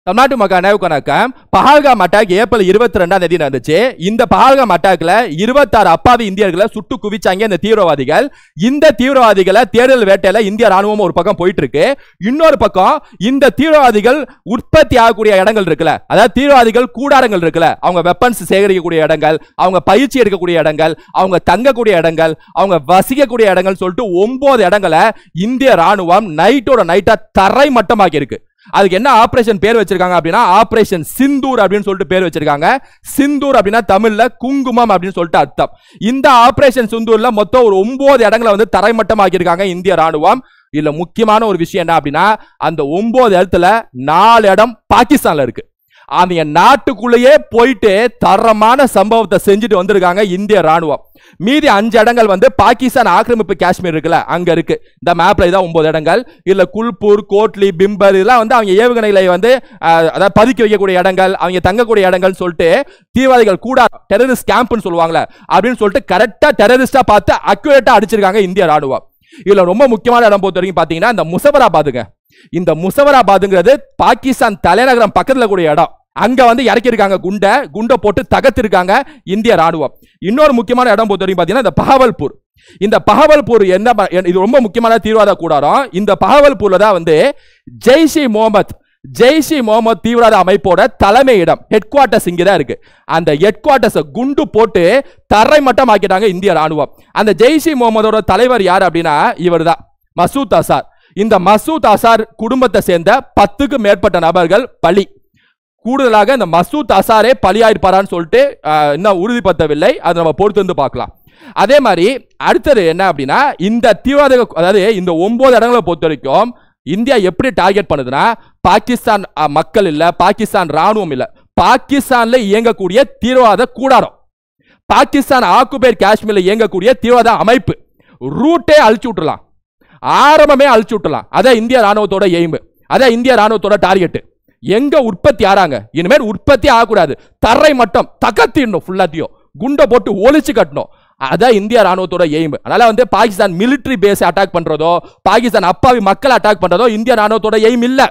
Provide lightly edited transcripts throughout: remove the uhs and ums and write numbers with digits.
தமிழ்நாட்டு மக்கள் நினைவுக்கு பஹல்காம் அட்டாக் ஏப்ரல் 22 நடந்துச்சு. இந்த பஹல்காம் அட்டாக்ல 26 அப்பாவி இந்தியர்களை சுட்டு குவிச்சாங்க இந்த தீவிரவாதிகள். இந்த தீவிரவாதிகளை தேடுதல் வேட்டையில இந்திய ராணுவம் ஒரு பக்கம் போயிட்டு இருக்கு. இன்னொரு பக்கம் இந்த தீவிரவாதிகள் உற்பத்தி ஆகக்கூடிய இடங்கள் இருக்குல்ல, அதாவது தீவிரவாதிகள் கூடாரங்கள் இருக்குல்ல, அவங்க வெப்பன்ஸ் சேகரிக்கக்கூடிய இடங்கள், அவங்க பயிற்சி எடுக்கக்கூடிய இடங்கள், அவங்க தங்கக்கூடிய இடங்கள், அவங்க வசிக்கக்கூடிய இடங்கள் சொல்லிட்டு 9 இடங்களை இந்திய ராணுவம் நைட்டோட நைட்டா தரை மட்டமாக்கி இருக்கு. அதுக்கு என்ன ஆபரேஷன் பேர் வச்சிருக்காங்க அப்படின்னா ஆபரேஷன் சிந்தூர் அப்படின்னு சொல்லிட்டு பேர் வச்சிருக்காங்க. சிந்தூர் அப்படின்னா தமிழ்ல குங்குமம் அப்படின்னு சொல்லிட்டு அர்த்தம். இந்த ஆபரேஷன் சிந்தூர்ல மொத்தம் ஒரு 9 இடங்களை வந்து தரைமட்டமாக்கி இருக்காங்க இந்திய ராணுவம். இதுல முக்கியமான ஒரு விஷயம் என்ன அப்படின்னா அந்த 9 இடத்துல 4 இடம் பாகிஸ்தான்ல இருக்கு. அந்த நாட்டுக்குள்ளேயே போயிட்டு தரமான சம்பவத்தை செஞ்சுட்டு வந்திருக்காங்க இந்திய ராணுவம். மீதி 5 இடங்கள் வந்து பாகிஸ்தான் ஆக்கிரமிப்பு காஷ்மீர் இருக்குல்ல அங்க இருக்கு. இந்த மேப்ல இதான் 9 இடங்கள். இல்ல குல்பூர், கோட்லி, பிம்பர் இதெல்லாம் வந்து அவங்க ஏவுகணைகளை வந்து அதாவது பதுக்கி வைக்கக்கூடிய இடங்கள், அவங்க தங்கக்கூடிய இடங்கள் சொல்லிட்டு தீவிரவாதிகள் கூட டெரரிஸ்ட் கேம்ப்னு சொல்லுவாங்கல்ல அப்படின்னு சொல்லிட்டு கரெக்டா டெரரிஸ்டா பார்த்து அக்யூரேட்டா அடிச்சிருக்காங்க இந்திய ராணுவம். இதுல ரொம்ப முக்கியமான இடம் பொறுத்த வரைக்கும் பாத்தீங்கன்னா இந்த முசவராபாதுங்க. இந்த முசவராபாதுங்கிறது பாகிஸ்தான் தலைநகரம் பக்கத்துல கூடிய இடம். அங்க வந்து இறக்கிருக்காங்க குண்டை போட்டு தகர்த்திருக்காங்க இந்திய ராணுவம். இன்னொரு முக்கியமான இடம் பொறுத்த வரைக்கும் பாத்தீங்கன்னா இந்த பஹவல்பூர். இந்த பஹவல்பூர் என்ன, இது ரொம்ப முக்கியமான தீவிரவாத கூடாரம். இந்த பஹவல்பூர்ல தான் வந்து ஜெய்ஷ் இ முகமது தீவிரவாத அமைப்போட தலைமையிடம் ஹெட் குவார்ட்டர்ஸ் இங்க தான் இருக்கு. அந்த ஹெட் குவார்ட்டர்ஸ் குண்டு போட்டு தரை மட்டம் ஆக்கிட்டாங்க இந்திய ராணுவம். அந்த ஜெய்ஷ் இ முகமதோட தலைவர் யார் அப்படின்னா இவர் தான் மசூத் அசார். இந்த மசூத் அசார் குடும்பத்தை சேர்ந்த 10க்கும் மேற்பட்ட நபர்கள் பலி. கூடுதலாக இந்த மசூத் அசாரே பலியாயிருப்பாரான்னு சொல்லிட்டு இன்னும் உறுதிப்படுத்தவில்லை. அதை நம்ம பொறுத்து வந்து பார்க்கலாம். அதே மாதிரி அடுத்தது என்ன அப்படின்னா இந்த தீவிரவாத அதாவது இந்த 9 இடங்களை பொறுத்த வரைக்கும் இந்தியா எப்படி டார்கெட் பண்ணுதுன்னா பாகிஸ்தான் மக்கள் இல்ல, பாகிஸ்தான் ராணுவம் இல்ல, பாகிஸ்தான்ல இயங்கக்கூடிய தீவிரவாத கூடாரம், பாகிஸ்தான் ஆக்குபைடு காஷ்மீர்ல இயங்கக்கூடிய தீவிரவாத அமைப்பு ரூட்டே அழிச்சு விட்டுலாம், ஆரம்பமே அழிச்சு விட்டுலாம். அதான் இந்திய ராணுவத்தோட எய்ம், அதான் இந்திய ராணுவத்தோட டார்கெட். எங்க உற்பத்தி ஆறாங்க இனிமேல் உற்பத்தி ஆகக்கூடாது, தரை மட்டம் தகர்த்திடணும், ஃபுல்லாத்தையும் குண்டை போட்டு ஒளிச்சு கட்டணும். அதான் இந்திய ராணுவத்தோட எய்ம். அதனால வந்து பாகிஸ்தான் மிலிட்டரி பேஸ் அட்டாக் பண்றதோ, பாகிஸ்தான் அப்பாவி மக்கள் அட்டாக் பண்றதோ இந்திய ராணுவத்தோட எய்ம் இல்ல.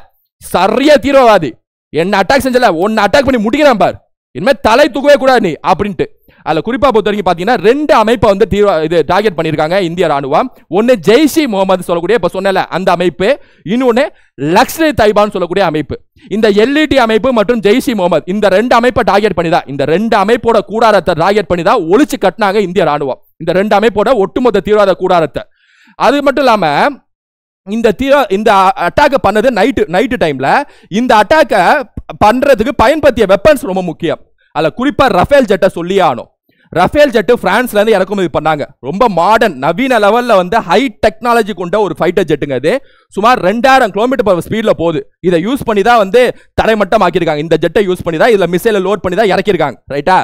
சரியா தீவிரவாதி என்ன அட்டாக் செஞ்சல ஒன்னு அட்டாக் பண்ணி முடிக்கிறான் பார், இனிமேல் தலை தூக்கவே கூடாது நீ அப்படின்ட்டு. அதுல குறிப்பா பொறுத்த வரைக்கும் பாத்தீங்கன்னா 2 அமைப்பை வந்து இது டார்கெட் பண்ணிருக்காங்க இந்திய ராணுவம். ஒன்னு ஜெய்ஷ் இ முகமது சொல்லக்கூடிய இப்ப சொன்னல அந்த அமைப்பு, இன்னொன்னு லஷ்கர் தாய்பான்னு சொல்லக்கூடிய அமைப்பு. இந்த எல்இடி அமைப்பு மற்றும் ஜெய்ஷ் இ முகமது இந்த 2 அமைப்பை டார்கெட் பண்ணி தான், இந்த 2 அமைப்போட கூடாரத்தை டார்கெட் பண்ணி தான் ஒளிச்சு கட்டினாங்க இந்திய ராணுவம். இந்த 2 அமைப்போட ஒட்டுமொத்த தீவிரவாத கூடாரத்தை. அது மட்டும் இல்லாம இந்த அட்டாக் பண்ணது நைட்டு டைம்ல. இந்த அட்டாக்க பண்றதுக்கு பயன்படுத்திய வெப்பன்ஸ் ரொம்ப முக்கியம். அதுல குறிப்பா ரஃபேல் ஜெட்டை சொல்லியே ஆனோம். ரஃபேல் ஜெட் பிரான்ஸ்ல இருந்து இறக்குமதி பண்ணாங்க. ரொம்ப மாடர்ன் நவீன லெவல்ல வந்து ஹை டெக்னாலஜி கொண்ட ஒரு ஃபைட்டர் ஜெட்டுங்க. அது சுமார் 2000 கிலோமீட்டர் ஸ்பீட்ல போகுது. இதை யூஸ் பண்ணி தான் வந்து தரைமட்டம் ஆக்கியிருக்காங்க. இந்த ஜெட்டை யூஸ் பண்ணி தான் இதுல மிசைல லோட் பண்ணி தான் இறக்கிருக்காங்க. ரைட்டா?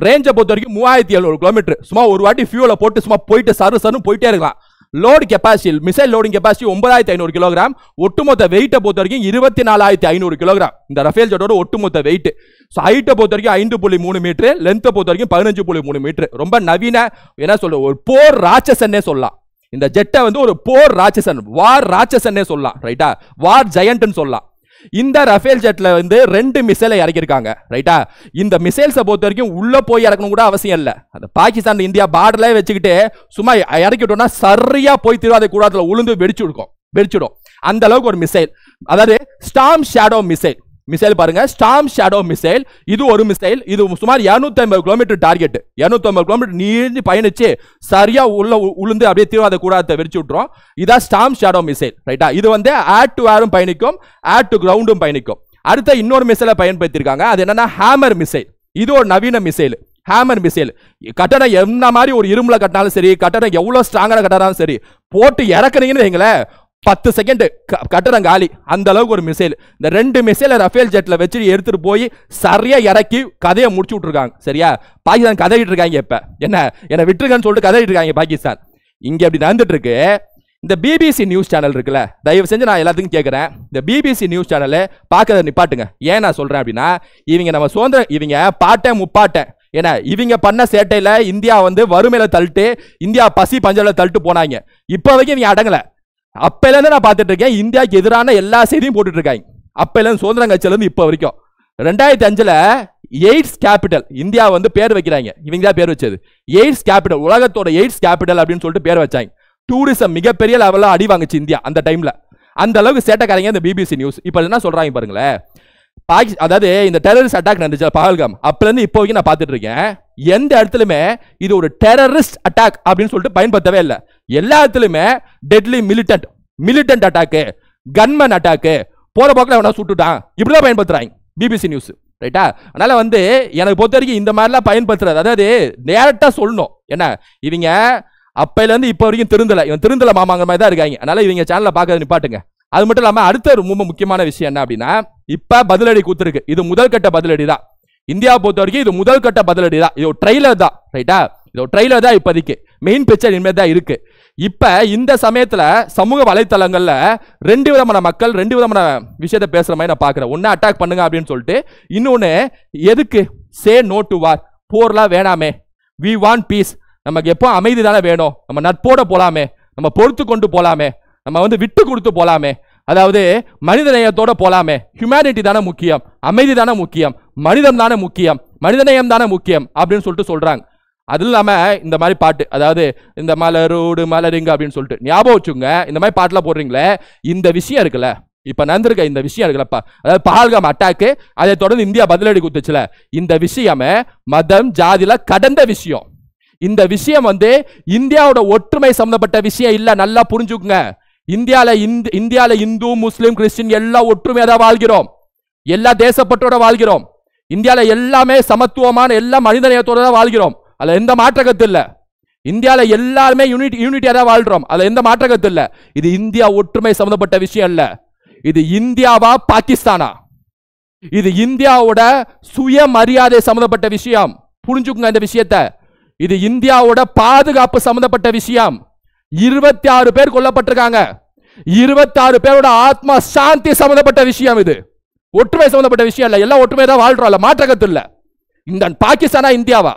ரேஞ்சை பொறுத்த வரைக்கும் 3700 கிலோமீட்டர். சும்மா ஒரு வாட்டி ஃபியூல போட்டு சும்மா போயிட்டு சரு போயிட்டே இருக்கலாம். Load capacity missile loading capacity 9500 kilogram. ஒட்டுமொத்த வெயிட்டை பொறுத்த வரைக்கும் 24500 கிலோகிராம். இந்த ரஃபேல் ஜெட்டோட ஒட்டுமொத்த வெயிட். ஹைட்டை பொறுத்த வரைக்கும் 5.3 மீட்டர், லென்த்தை பொறுத்த வரைக்கும் 15.3 மீட்டர். ரொம்ப நவீன என்ன சொல்ற ஒரு போர் ராட்சசன்னே சொல்லலாம். இந்த ஜெட்டை வந்து ஒரு போர் ராட்சசன், வார் ராட்சசன்னே சொல்லலாம். ரைட்டா? வார் ஜெயண்ட்னு சொல்லலாம். இந்த ரஃபேல் ஜெட்ல வந்து 2 மிசைலை இறக்கிருக்காங்க. ரைட்டா? இந்த மிசைல்ஸை பொறுத்த வரைக்கும் உள்ள போய் இறக்கணும் கூட அவசியம் இல்லை. அந்த பாகிஸ்தான் இந்தியா பார்டர்ல வச்சுக்கிட்டு சும்மா இறக்கிட்டோம்னா சரியா போய் தீவிரவாத கூடாரத்துல உளுந்து வெடிச்சிடும். அந்த அளவுக்கு ஒரு மிசைல். அதாவது ஸ்டார்ம் ஷேடோ மிசைல் பாருங்க, ஸ்டார்ம் ஷேடோ மிசைல். இது ஒரு மிசைல். இது சுமார் 250 கிலோமீட்டர் டார்கெட். 250 கிலோமீட்டர் நீண்டு பயணிச்சு சரியா உளுந்து அப்படியே தீவிரவாத கூடாரத்தை வெடிச்சு விட்டுரும். இதான் ஸ்டார்ம் ஷேடோ மிசைல். ரைட்டா? இது வந்து ஏர் டு ஏரும் பயணிக்கும், ஏர் டு கிரவுண்டும் பயணிக்கும். அடுத்த இன்னொரு மிசைலை பயன்படுத்தியிருக்காங்க. அது என்னன்னா ஹேமர் மிசைல். இது ஒரு நவீன மிசைல். ஹேமர் மிசைல் கட்டணம் என்ன மாதிரி ஒரு இரும்புல கட்டினாலும் சரி, கட்டணம் எவ்வளவு ஸ்ட்ராங்கான கட்டினாலும் சரி, போட்டு இறக்குறீங்கன்னு வைங்களேன் 10 செகண்ட் கட்டணம் காலி. அந்த அளவுக்கு ஒரு மிசைல். இந்த 2 மிசைலை ரஃபேல் ஜெட்ல வச்சு எடுத்துட்டு போய் சரியா இறக்கி கதையை முடிச்சு விட்டுருக்காங்க. சரியா? பாகிஸ்தான் கதையிட்டு இருக்காங்க. இப்ப என்ன விட்டுருக்கான்னு சொல்லிட்டு கதையிட்டு இருக்காங்க பாகிஸ்தான். இங்க அப்படி நடந்துட்டு இருக்கு. இந்த பிபிசி நியூஸ் சேனல் இருக்குல்ல, தயவு செஞ்சு நான் எல்லாத்துக்கும் கேட்கிறேன், இந்த பிபிசி நியூஸ் சேனலை பார்க்கறத நிப்பாட்டுங்க. ஏன் நான் சொல்றேன் அப்படின்னா இவங்க நம்ம சுதந்திரம் இவங்க பாட்டேன் முப்பாட்டேன் ஏன்னா இவங்க பண்ண சேட்டையில இந்தியா வந்து வறுமையில தள்ளிட்டு, இந்தியா பசி பஞ்சல தள்ளிட்டு போனாங்க. இப்ப வரைக்கும் இவங்க அடங்கல. அப்பல இருந்து நான் பார்த்துட்டு இருக்கேன் இந்தியாவுக்கு எதிரான எல்லா செய்தியும் போட்டுட்டு இருக்காங்க. அப்பல இருந்து சுதந்திரம் கட்சியில இருந்து இப்ப வரைக்கும் 2005 எய்ட்ஸ் கேபிட்டல் இந்தியா வந்து பேர் வைக்கிறாங்க. இவங்க தான் பேர் வச்சது. எய்ட்ஸ் கேபிட்டல், உலகத்தோட எய்ட்ஸ் கேபிட்டல் அப்படின்னு சொல்லிட்டு பேர் வச்சாங்க. டூரிசம் மிகப்பெரிய லெவல்ல அடி வாங்குச்சு இந்தியா அந்த டைம்ல. அந்த அளவுக்கு சேட்டக்காரங்க இந்த பிபிசி நியூஸ். இப்ப என்ன சொல்றாங்க பாருங்களேன். அதாவது இந்த டெரரிஸ்ட் அட்டாக் நடந்துச்சு பஹல்காம், அப்பல இருந்து இப்போ வரைக்கும் நான் பார்த்துட்டு இருக்கேன். எந்த இடத்துலயுமே இது ஒரு டெரரிஸ்ட் அட்டாக் அப்படின்னு சொல்லிட்டு பயன்படுத்தவே இல்லை. எல்லா இடத்துலயுமே டெட்லி மிலிட்டன்ட் அட்டாக்கு, கன்மன் அட்டாக்கு, போற போக்கில் அவனை சுட்டுட்டான், இப்படிதான் பயன்படுத்துறாங்க பிபிசி நியூஸ். ரைட்டா? அதனால வந்து எனக்கு பொறுத்த வரைக்கும் இந்த மாதிரிலாம் பயன்படுத்துறது, அதாவது டேரக்டா சொல்லணும். என்ன இவங்க அப்பையில இருந்து இப்ப வரைக்கும் திருந்தல மாமாங்க மாதிரி தான் இருக்காங்க. அதனால இவங்க சேனலை பார்க்கறது நிப்பாட்டுங்க. அது மட்டும் இல்லாம அடுத்த ரொம்ப முக்கியமான விஷயம் என்ன அப்படின்னா, இப்ப பதிலடி கூத்துருக்கு. இது முதல் கட்ட பதிலடி தான். இந்தியா பொறுத்த வரைக்கும் இது முதல் கட்ட பதிலடி தான். இது ஒரு ட்ரெய்லர் தான். ரைட்டா? இது ஒரு ட்ரெய்லர் தான். இப்போதைக்கு மெயின் பிக்சர் இனிமேல் தான் இருக்கு. இப்ப இந்த சமயத்துல சமூக வலைத்தளங்கள்ல ரெண்டு விதமான மக்கள் ரெண்டு விதமான விஷயத்த பேசுற மாதிரி நான் பாக்குறேன். ஒன்னு அட்டாக் பண்ணுங்க அப்படின்னு சொல்லிட்டு, இன்னொன்னு எதுக்கு சே நோ டு வார், போர்லாம் வேணாமே, வி வாண்ட் பீஸ், நமக்கு எப்போ அமைதி தானே வேணும், நம்ம நட்போட போலாமே, நம்ம பொறுத்து கொண்டு போலாமே, நம்ம வந்து விட்டு கொடுத்து போலாமே, அதாவது மனித நேயத்தோட போலாமே, ஹியூமனிட்டி தானே முக்கியம், அமைதி தானே முக்கியம், மனிதம் தானே முக்கியம், மனிதநேயம் தானே முக்கியம் அப்படின்னு சொல்லிட்டு சொல்றாங்க. அது இல்லாம இந்த மாதிரி பாட்டு, அதாவது இந்த மலரோடு மலருங்க அப்படின்னு சொல்லிட்டு ஞாபகம் வச்சுங்க. இந்த மாதிரி பாட்டுலாம் போடுறீங்களே, இந்த விஷயம் இருக்குல்ல, இப்ப நடந்திருக்க இந்த விஷயம் இருக்குல்லப்பா, அதாவது பஹல்காம் அட்டாக்கு, அதை தொடர்ந்து இந்தியா பதிலடி குத்துச்சுல, இந்த விஷயமே மதம் ஜாதில கடந்த விஷயம். இந்த விஷயம் வந்து இந்தியாவோட ஒற்றுமை சம்பந்தப்பட்ட விஷயம் இல்ல. நல்லா புரிஞ்சுக்குங்க. இந்தியால இந்து முஸ்லிம் கிறிஸ்டின் எல்லாம் ஒற்றுமையா தான் வாழ்கிறோம், எல்லா தேசப்பற்றோட வாழ்கிறோம். இந்தியால எல்லாமே சமத்துவமான எல்லா மனிதநேயத்தோட தான் வாழ்கிறோம். அதுல எந்த மாற்ற கருத்து இல்ல. இந்தியால எல்லாருமே யூனிட்டியா தான் வாழ்றோம். அதுல எந்த மாற்ற கருத்து இல்ல. இது இந்தியா ஒற்றுமை சம்பந்தப்பட்ட விஷயம் இல்ல. இது இந்தியாவா பாகிஸ்தானா, இது இந்தியாவோட சுயமரியாதை சம்பந்தப்பட்ட விஷயம். புரிஞ்சுக்குங்க இந்த விஷயத்தை. இது இந்தியாவோட பாதுகாப்பு சம்பந்தப்பட்ட விஷயம். 26 பேர் கொல்லப்பட்டிருக்காங்க. 26 பேரோட ஆத்மா சாந்தி சம்பந்தப்பட்ட விஷயம். இது ஒற்றுமை சம்பந்தப்பட்ட விஷயம் இல்ல. எல்லாம் ஒற்றுமை தான் வாழ்றோம், மாற்ற கருத்து இல்ல. இந்த பாகிஸ்தானா இந்தியாவா,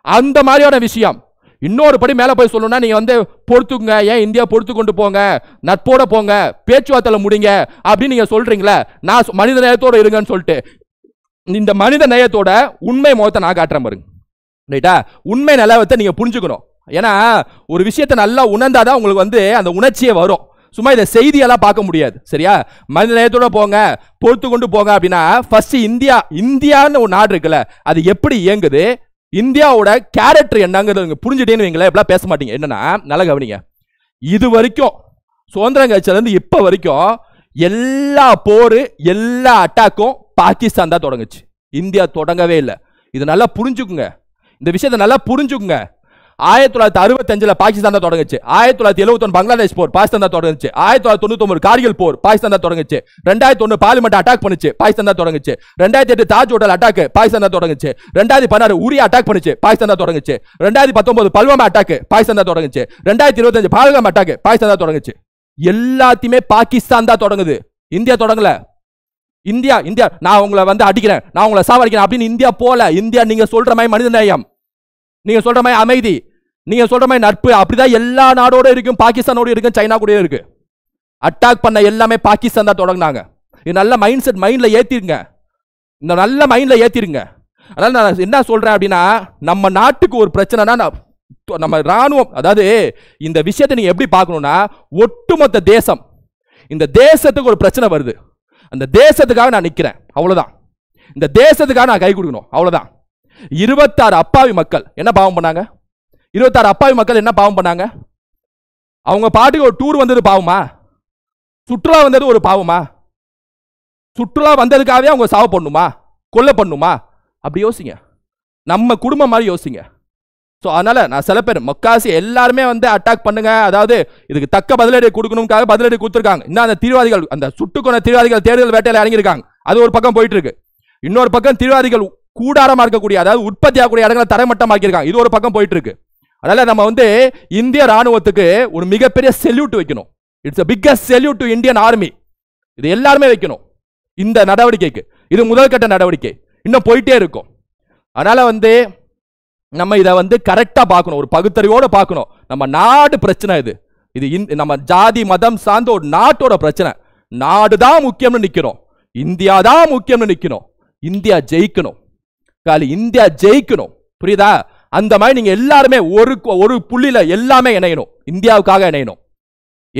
அந்த மாதிரியான விஷயம். இன்னொரு படி மேல போய் சொல்லணும்னா, நீங்க வந்து பொறுத்துக்குங்க, ஏன் இந்தியா பொறுத்து கொண்டு போங்க, நட்போட போங்க, பேச்சுவார்த்தை முடிங்க அப்படின்னு நீங்க சொல்றீங்களே, நான் மனித நேயத்தோட இருங்கன்னு சொல்லிட்டு, இந்த மனித நேயத்தோட உண்மை முகத்தை நான் காட்டுறேன் பாருங்க. ரைட்டா? உண்மை நிலவரத்தை நீங்க புரிஞ்சுக்கணும். ஏன்னா ஒரு விஷயத்தை நல்லா உணர்ந்தாதான் உங்களுக்கு வந்து அந்த உணர்ச்சியே வரும். சும்மா இதை செய்தியெல்லாம் பார்க்க முடியாது. சரியா? மனித நேயத்தோட போங்க, பொறுத்து கொண்டு போங்க அப்படின்னா, ஃபர்ஸ்ட் இந்தியான்னு ஒரு நாடு இருக்குல்ல, அது எப்படி இயங்குது, இந்தியாவோட கேரக்டர் என்னங்கிறது புரிஞ்சுட்டேன்னு வைங்களேன், எப்படிலாம் பேச மாட்டீங்க. என்னன்னா நல்லா கவனிங்க. இது வரைக்கும் சுதந்திரம் கட்சியில இருந்து இப்ப வரைக்கும் எல்லா போரு எல்லா அட்டாக்கும் பாகிஸ்தான் தான் தொடங்குச்சு, இந்தியா தொடங்கவே இல்லை. இது நல்லா புரிஞ்சுக்குங்க. இந்த விஷயத்தை நல்லா புரிஞ்சுக்குங்க. 1965 பாகிஸ்தான் தான் தொடங்குச்சு. 1971 பங்களாதேஷ் போர் பாகிஸ்தான் தான் தொடங்குச்சு. 1999 கார்கில் போர் பாகிஸ்தான் தான் தொடங்குச்சு. 2001 பார்லிமெண்ட் அட்டாக் பண்ணுச்சு, பாகிஸ்தான் தான் தொடங்குச்சு. 2008 தாஜ் ஹோட்டல் அட்டாக் பாகிஸ்தான் தான் தொடங்குச்சு. 2016 உரி அட்டாக் பண்ணுச்சு, பாகிஸ்தான் தான் தொடங்குச்சு. 2019 பல்வாமா அட்டாக் பாகிஸ்தான் தான் தொடங்குச்சு. 2025 பஹல்காம் அட்டாக் பாகிஸ்தான் தான் தொடங்குச்சு. எல்லாத்தையுமே பாகிஸ்தான் தான் தொடங்குது, இந்தியா தொடங்கல. இந்தியா நான் உங்களை வந்து அடிக்கிறேன், நான் உங்களை சாவடிக்கிறேன் அப்படின்னு இந்தியா போல. இந்தியா நீங்க சொல்ற மாதிரி மனித நேயம், நீங்க சொல்ற மாதிரி அமைதி, நீங்க சொல்ற மாதிரி நட்பு, அப்படிதான் எல்லா நாடோட இருக்கும், பாகிஸ்தானோட இருக்கும், சைனா கூட இருக்கு. அட்டாக் பண்ண எல்லாமே பாகிஸ்தான் தான் தொடங்கினாங்க. இது நல்ல மைண்ட் செட் மைண்ட்ல ஏத்திருங்க, இந்த நல்ல மைண்ட்ல ஏத்திருங்க. அதனால நான் என்ன சொல்றேன் அப்படின்னா, நம்ம நாட்டுக்கு ஒரு பிரச்சனைனா நம்ம ராணுவம், அதாவது இந்த விஷயத்தை நீங்க எப்படி பார்க்கணும்னா, ஒட்டுமொத்த தேசம், இந்த தேசத்துக்கு ஒரு பிரச்சனை வருது, அந்த தேசத்துக்காக நான் நிக்கிறேன், அவ்வளவுதான். இந்த தேசத்துக்காக நான் கை கொடுக்கணும், அவ்வளவுதான். 26 அப்பாவி மக்கள் என்ன பாவம் பண்ணாங்க? 26 அப்பாவி மக்கள் என்ன பாவம் பண்ணாங்க? அவங்க பாட்டுக்கு ஒரு டூர் வந்தது பாவமா? சுற்றுலா வந்தது ஒரு பாவமா? சுற்றுலா வந்ததுக்காகவே அவங்க சாவ பண்ணுமா, கொல்ல பண்ணுமா? அப்படி யோசிங்க, நம்ம குடும்பம் மாதிரி யோசிங்க. ஸோ அதனால நான் சில பேர் மக்காசி எல்லாருமே வந்து அட்டாக் பண்ணுங்க, அதாவது இதுக்கு தக்க பதிலடி கொடுக்கணும்காக பதிலடி கொடுத்துருக்காங்க. இன்னும் அந்த தீவிரவாதிகள், அந்த சுட்டுக்கொண்ட தீவிரவாதிகள் தேடுதல் வேட்டையில் இறங்கியிருக்காங்க, அது ஒரு பக்கம் போயிட்டு இருக்கு. இன்னொரு பக்கம் தீவிரவாதிகள் கூடாரமா இருக்கக்கூடிய, அதாவது உற்பத்தி ஆகக்கூடிய இடங்களை தரைமட்டமாக்கியிருக்காங்க, இது ஒரு பக்கம் போயிட்டு இருக்கு. அதனால நம்ம வந்து இந்திய ராணுவத்துக்கு ஒரு மிகப்பெரிய செல்யூட் வைக்கணும். It's biggest salute to Indian army. இது எல்லாருமே வைக்கணும் இந்த நடவடிக்கைக்கு. இது முதல் கட்ட நடவடிக்கை, இன்னும் போயிட்டே இருக்கும். அதனால வந்து நம்ம இதை வந்து கரெக்டா பார்க்கணும், ஒரு பகுத்தறிவோட பார்க்கணும். நம்ம நாடு பிரச்சனை இது, இது நம்ம ஜாதி மதம் சார்ந்த ஒரு நாட்டோட பிரச்சனை. நாடு தான் முக்கியம்னு நிக்கிறோம். இந்தியா தான் முக்கியம்னு நிக்கணும். இந்தியா ஜெயிக்கணும். இந்தியா ஜெயிக்கணும். புரியுதா? அந்த மாதிரி நீங்க எல்லாருமே ஒரு புள்ளியில எல்லாமே இணையணும். இந்தியாவுக்காக இணையணும்.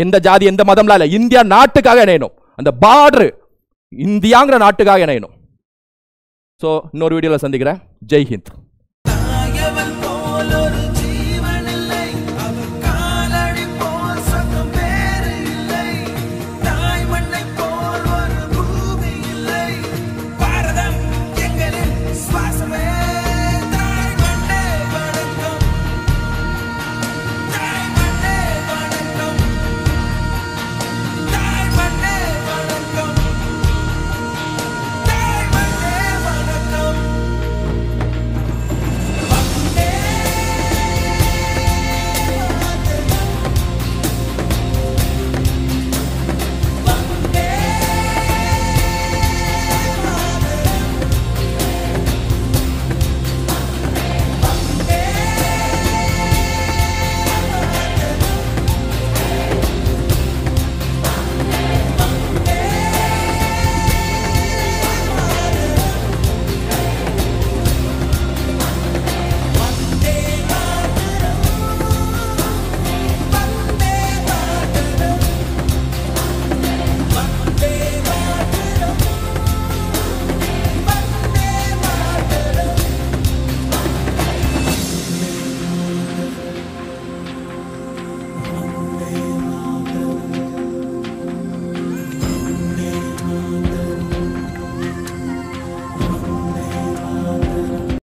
எந்த ஜாதி எந்த மதம்லாம் இல்ல, இந்தியா நாட்டுக்காக இணையணும். அந்த பார்டர் இந்தியாங்கிற நாட்டுக்காக இணையணும். சோ இன்னொரு வீடியோல சந்திக்கிறேன். ஜெய் ஹிந்த்.